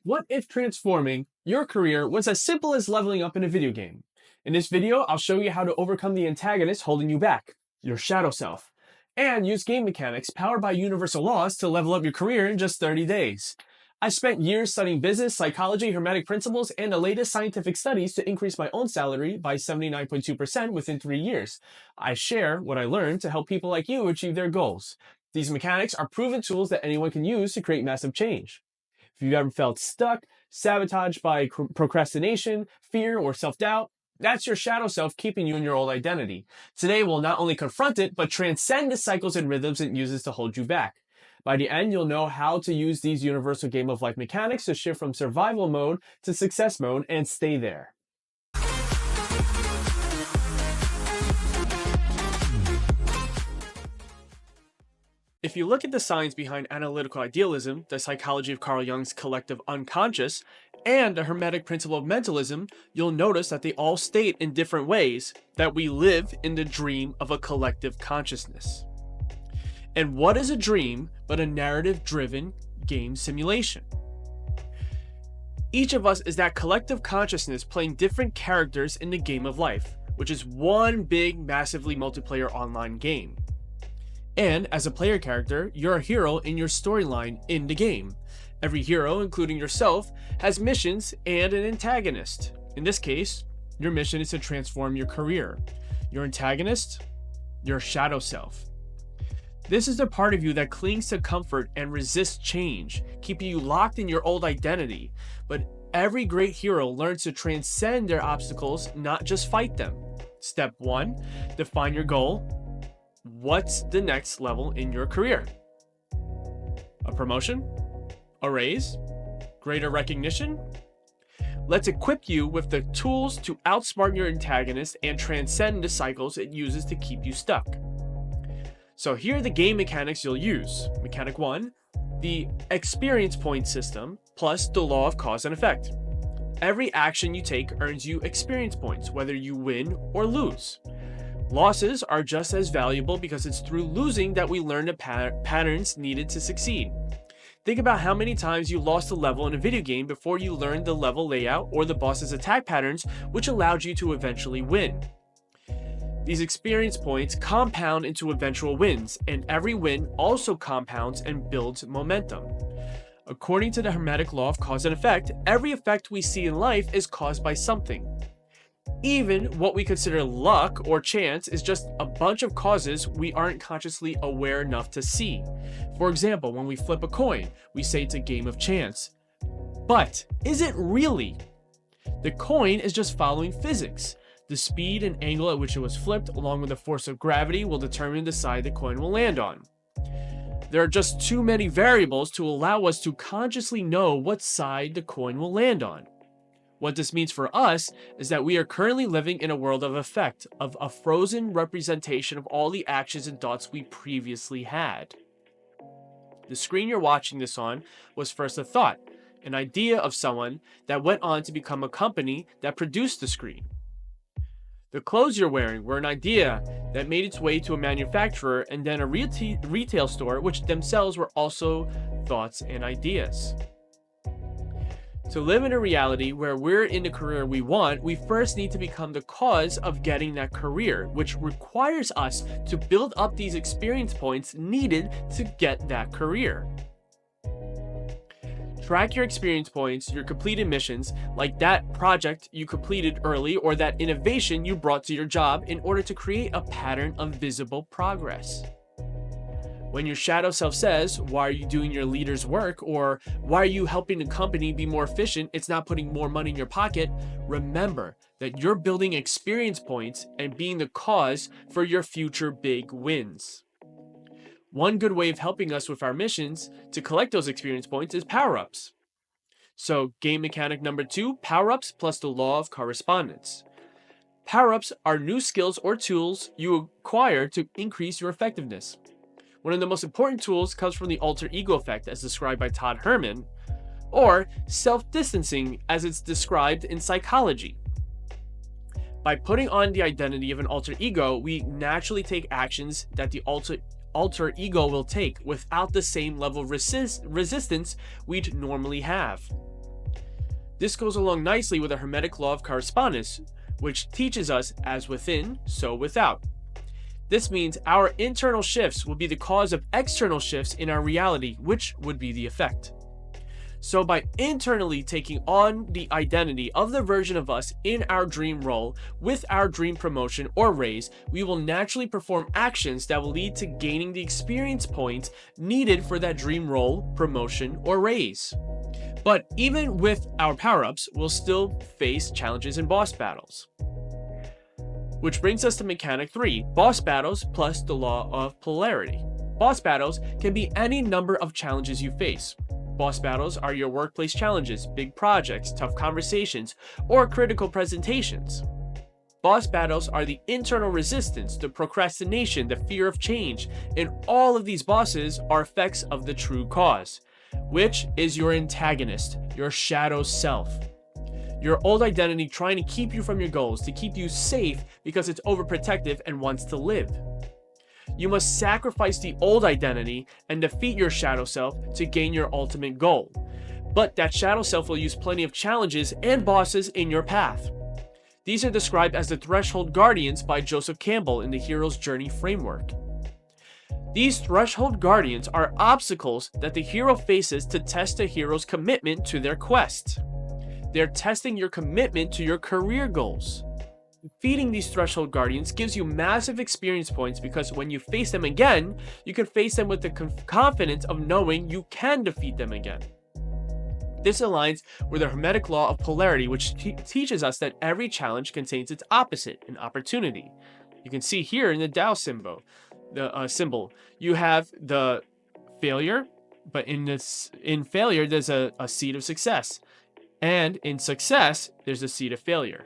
What if transforming your career was as simple as leveling up in a video game? In this video, I'll show you how to overcome the antagonist holding you back, your shadow self, and use game mechanics powered by universal laws to level up your career in just 30 days. I spent years studying business, psychology, hermetic principles, and the latest scientific studies to increase my own salary by 79.2% within 3 years. I share what I learned to help people like you achieve their goals. These mechanics are proven tools that anyone can use to create massive change. If you've ever felt stuck, sabotaged by procrastination, fear, or self-doubt, that's your shadow self keeping you in your old identity. Today, we'll not only confront it, but transcend the cycles and rhythms it uses to hold you back. By the end, you'll know how to use these universal game of life mechanics to shift from survival mode to success mode and stay there. If you look at the science behind analytical idealism, the psychology of Carl Jung's collective unconscious, and the hermetic principle of mentalism, you'll notice that they all state in different ways that we live in the dream of a collective consciousness. And what is a dream but a narrative-driven game simulation? Each of us is that collective consciousness playing different characters in the game of life, which is one big, massively multiplayer online game. And as a player character, you're a hero in your storyline in the game. Every hero, including yourself, has missions and an antagonist. In this case, your mission is to transform your career. Your antagonist? Your shadow self. This is the part of you that clings to comfort and resists change, keeping you locked in your old identity. But every great hero learns to transcend their obstacles, not just fight them. Step 1, define your goal. What's the next level in your career? A promotion? A raise? Greater recognition? Let's equip you with the tools to outsmart your antagonist and transcend the cycles it uses to keep you stuck. So here are the game mechanics you'll use. Mechanic 1, the experience point system plus the law of cause and effect. Every action you take earns you experience points, whether you win or lose. Losses are just as valuable because it's through losing that we learn the patterns needed to succeed. Think about how many times you lost a level in a video game before you learned the level layout or the boss's attack patterns, which allowed you to eventually win. These experience points compound into eventual wins, and every win also compounds and builds momentum. According to the Hermetic law of cause and effect, every effect we see in life is caused by something. Even what we consider luck or chance is just a bunch of causes we aren't consciously aware enough to see. For example, when we flip a coin, we say it's a game of chance. But is it really? The coin is just following physics. The speed and angle at which it was flipped, along with the force of gravity, will determine the side the coin will land on. There are just too many variables to allow us to consciously know what side the coin will land on. What this means for us is that we are currently living in a world of effect, of a frozen representation of all the actions and thoughts we previously had. The screen you're watching this on was first a thought, an idea of someone that went on to become a company that produced the screen. The clothes you're wearing were an idea that made its way to a manufacturer and then a retail store, which themselves were also thoughts and ideas. To live in a reality where we're in the career we want, we first need to become the cause of getting that career, which requires us to build up these experience points needed to get that career. Track your experience points, your completed missions, like that project you completed early or that innovation you brought to your job in order to create a pattern of visible progress. When your shadow self says, "Why are you doing your leader's work?" or "Why are you helping the company be more efficient? It's not putting more money in your pocket," remember that you're building experience points and being the cause for your future big wins. One good way of helping us with our missions to collect those experience points is power-ups. So game mechanic number 2, power-ups plus the law of correspondence. Power-ups are new skills or tools you acquire to increase your effectiveness. One of the most important tools comes from the alter ego effect as described by Todd Herman, or self-distancing as it's described in psychology. By putting on the identity of an alter ego, we naturally take actions that the alter ego will take without the same level of resistance we'd normally have. This goes along nicely with the Hermetic law of correspondence, which teaches us as within, so without. This means our internal shifts will be the cause of external shifts in our reality, which would be the effect. So by internally taking on the identity of the version of us in our dream role with our dream promotion or raise, we will naturally perform actions that will lead to gaining the experience points needed for that dream role, promotion, or raise. But even with our power-ups, we'll still face challenges in boss battles. Which brings us to mechanic 3, boss battles plus the law of polarity. Boss battles can be any number of challenges you face. Boss battles are your workplace challenges, big projects, tough conversations, or critical presentations. Boss battles are the internal resistance, the procrastination, the fear of change, and all of these bosses are effects of the true cause, which is your antagonist, your shadow self. Your old identity trying to keep you from your goals, to keep you safe because it's overprotective and wants to live. You must sacrifice the old identity and defeat your shadow self to gain your ultimate goal. But that shadow self will use plenty of challenges and bosses in your path. These are described as the Threshold Guardians by Joseph Campbell in the Hero's Journey framework. These Threshold Guardians are obstacles that the hero faces to test a hero's commitment to their quest. They're testing your commitment to your career goals. Defeating these Threshold Guardians gives you massive experience points because when you face them again, you can face them with the confidence of knowing you can defeat them again. This aligns with the Hermetic law of polarity, which teaches us that every challenge contains its opposite, an opportunity. You can see here in the Tao symbol, you have the failure, but in failure there's a seed of success, and in success there's a seed of failure.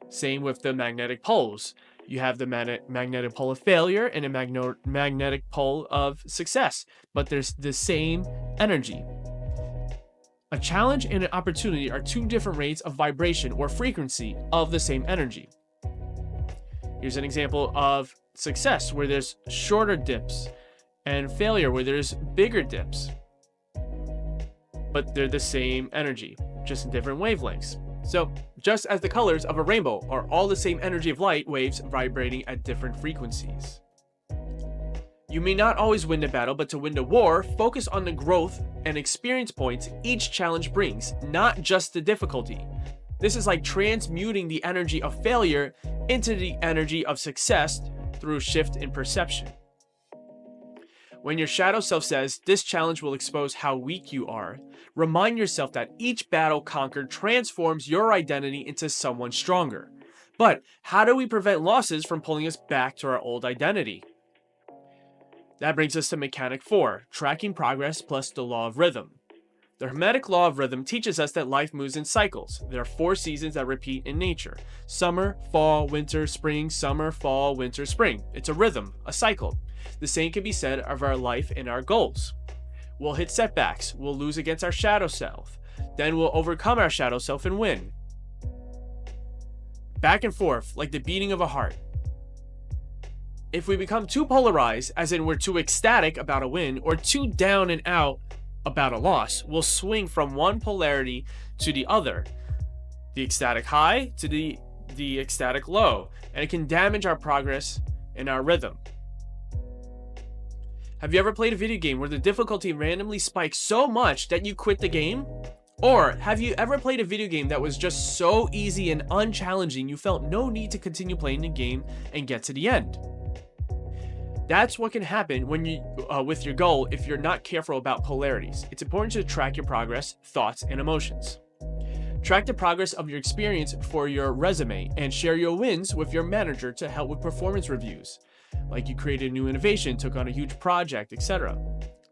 Same with the magnetic poles. You have the magnetic pole of failure and a magnetic pole of success, but there's the same energy. A challenge and an opportunity are two different rates of vibration or frequency of the same energy. Here's an example of success where there's shorter dips and failure where there's bigger dips, but they're the same energy, just in different wavelengths. So, just as the colors of a rainbow are all the same energy of light waves vibrating at different frequencies. You may not always win the battle, but to win the war, focus on the growth and experience points each challenge brings, not just the difficulty. This is like transmuting the energy of failure into the energy of success through a shift in perception. When your shadow self says, "This challenge will expose how weak you are," remind yourself that each battle conquered transforms your identity into someone stronger. But how do we prevent losses from pulling us back to our old identity? That brings us to mechanic 4, tracking progress plus the law of rhythm. The Hermetic law of rhythm teaches us that life moves in cycles. There are 4 seasons that repeat in nature: summer, fall, winter, spring, summer, fall, winter, spring. It's a rhythm, a cycle. The same can be said of our life and our goals. We'll hit setbacks, we'll lose against our shadow self, then we'll overcome our shadow self and win. Back and forth, like the beating of a heart. If we become too polarized, as in we're too ecstatic about a win, or too down and out about a loss, we'll swing from one polarity to the other, the ecstatic high to the ecstatic low, and it can damage our progress and our rhythm. Have you ever played a video game where the difficulty randomly spikes so much that you quit the game? Or have you ever played a video game that was just so easy and unchallenging you felt no need to continue playing the game and get to the end? That's what can happen when you with your goal if you're not careful about polarities. It's important to track your progress, thoughts, and emotions. Track the progress of your experience for your resume and share your wins with your manager to help with performance reviews. Like you created a new innovation, took on a huge project, etc.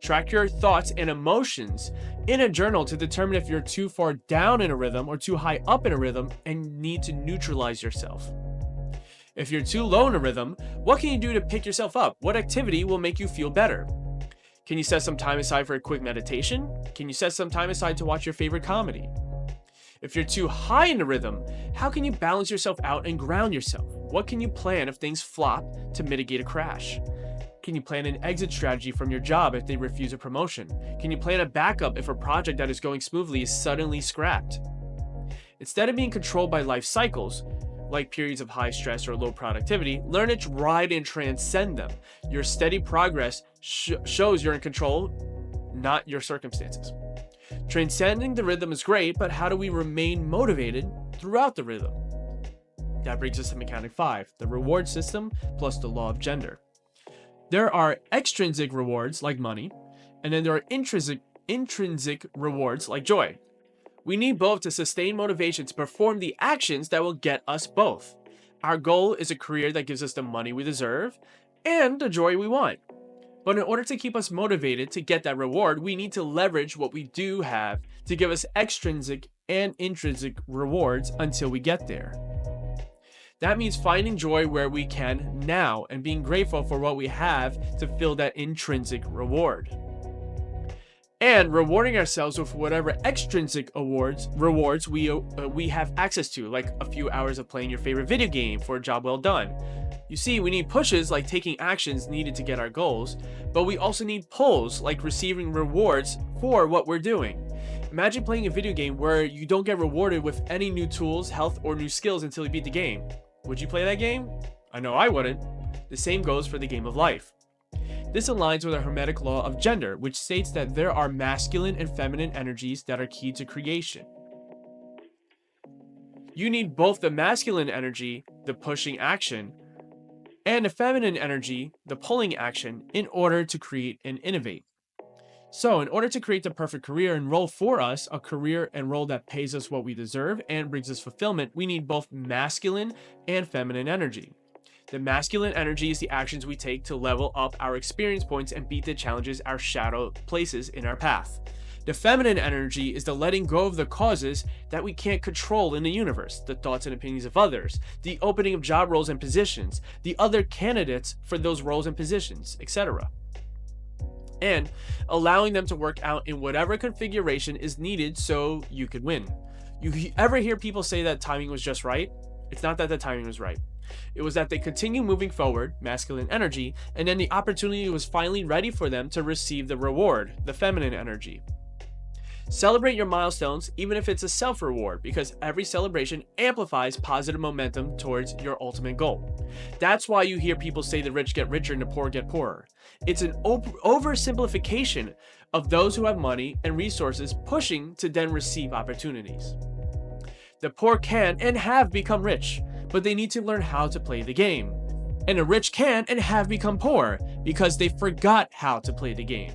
Track your thoughts and emotions in a journal to determine if you're too far down in a rhythm or too high up in a rhythm and need to neutralize yourself. If you're too low in a rhythm, what can you do to pick yourself up? What activity will make you feel better? Can you set some time aside for a quick meditation? Can you set some time aside to watch your favorite comedy? If you're too high in the rhythm, how can you balance yourself out and ground yourself? What can you plan if things flop to mitigate a crash? Can you plan an exit strategy from your job if they refuse a promotion? Can you plan a backup if a project that is going smoothly is suddenly scrapped? Instead of being controlled by life cycles, like periods of high stress or low productivity, learn to ride and transcend them. Your steady progress shows you're in control, not your circumstances. Transcending the rhythm is great, but how do we remain motivated throughout the rhythm? That brings us to mechanic 5, the reward system plus the law of gender. There are extrinsic rewards like money, and then there are intrinsic rewards like joy. We need both to sustain motivation to perform the actions that will get us both. Our goal is a career that gives us the money we deserve and the joy we want. But in order to keep us motivated to get that reward, we need to leverage what we do have to give us extrinsic and intrinsic rewards until we get there. That means finding joy where we can now and being grateful for what we have to fill that intrinsic reward. And rewarding ourselves with whatever extrinsic rewards we have access to, like a few hours of playing your favorite video game for a job well done. You see, we need pushes like taking actions needed to get our goals, but we also need pulls like receiving rewards for what we're doing. Imagine playing a video game where you don't get rewarded with any new tools, health, or new skills until you beat the game. Would you play that game? I know I wouldn't. The same goes for the game of life. This aligns with the Hermetic law of gender, which states that there are masculine and feminine energies that are key to creation. You need both the masculine energy, the pushing action, and the feminine energy, the pulling action, in order to create and innovate. So, in order to create the perfect career and role for us, a career and role that pays us what we deserve and brings us fulfillment, we need both masculine and feminine energy. The masculine energy is the actions we take to level up our experience points and beat the challenges our shadow places in our path. The feminine energy is the letting go of the causes that we can't control in the universe, the thoughts and opinions of others, the opening of job roles and positions, the other candidates for those roles and positions, etc. And allowing them to work out in whatever configuration is needed so you could win. You ever hear people say that timing was just right? It's not that the timing was right. It was that they continue moving forward, masculine energy, and then the opportunity was finally ready for them to receive the reward, the feminine energy. Celebrate your milestones, even if it's a self-reward, because every celebration amplifies positive momentum towards your ultimate goal. That's why you hear people say the rich get richer and the poor get poorer. It's an oversimplification of those who have money and resources pushing to then receive opportunities. The poor can and have become rich, but they need to learn how to play the game. And the rich can and have become poor because they forgot how to play the game.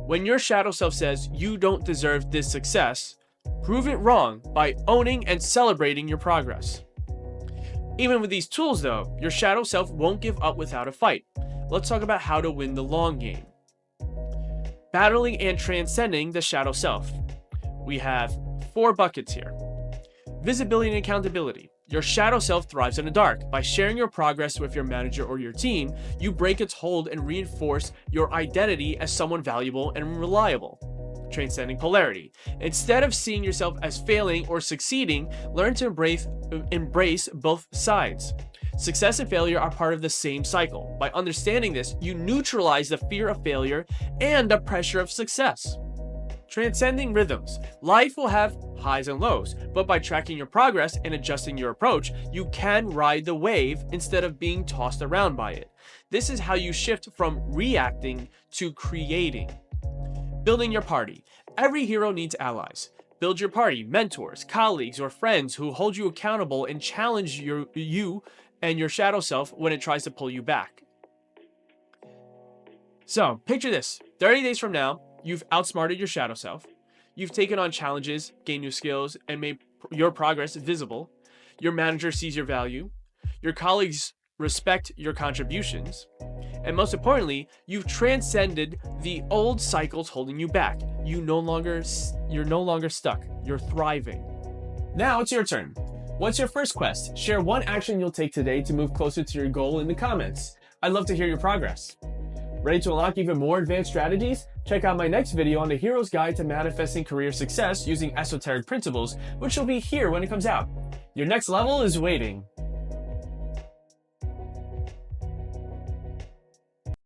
When your shadow self says you don't deserve this success, prove it wrong by owning and celebrating your progress. Even with these tools though, your shadow self won't give up without a fight. Let's talk about how to win the long game. Battling and transcending the shadow self. We have 4 buckets here. Visibility and accountability. Your shadow self thrives in the dark. By sharing your progress with your manager or your team, you break its hold and reinforce your identity as someone valuable and reliable. Transcending polarity. Instead of seeing yourself as failing or succeeding, learn to embrace both sides. Success and failure are part of the same cycle. By understanding this, you neutralize the fear of failure and the pressure of success. Transcending rhythms. Life will have highs and lows, but by tracking your progress and adjusting your approach, you can ride the wave instead of being tossed around by it. This is how you shift from reacting to creating. Building your party. Every hero needs allies. Build your party, mentors, colleagues, or friends who hold you accountable and challenge you and your shadow self when it tries to pull you back. So, picture this. 30 days from now, you've outsmarted your shadow self. You've taken on challenges, gained new skills, and made your progress visible. Your manager sees your value. Your colleagues respect your contributions. And most importantly, you've transcended the old cycles holding you back. You're no longer stuck. You're thriving. Now it's your turn. What's your first quest? Share one action you'll take today to move closer to your goal in the comments. I'd love to hear your progress. Ready to unlock even more advanced strategies? Check out my next video on the Hero's Guide to Manifesting Career Success using Esoteric Principles, which will be here when it comes out. Your next level is waiting.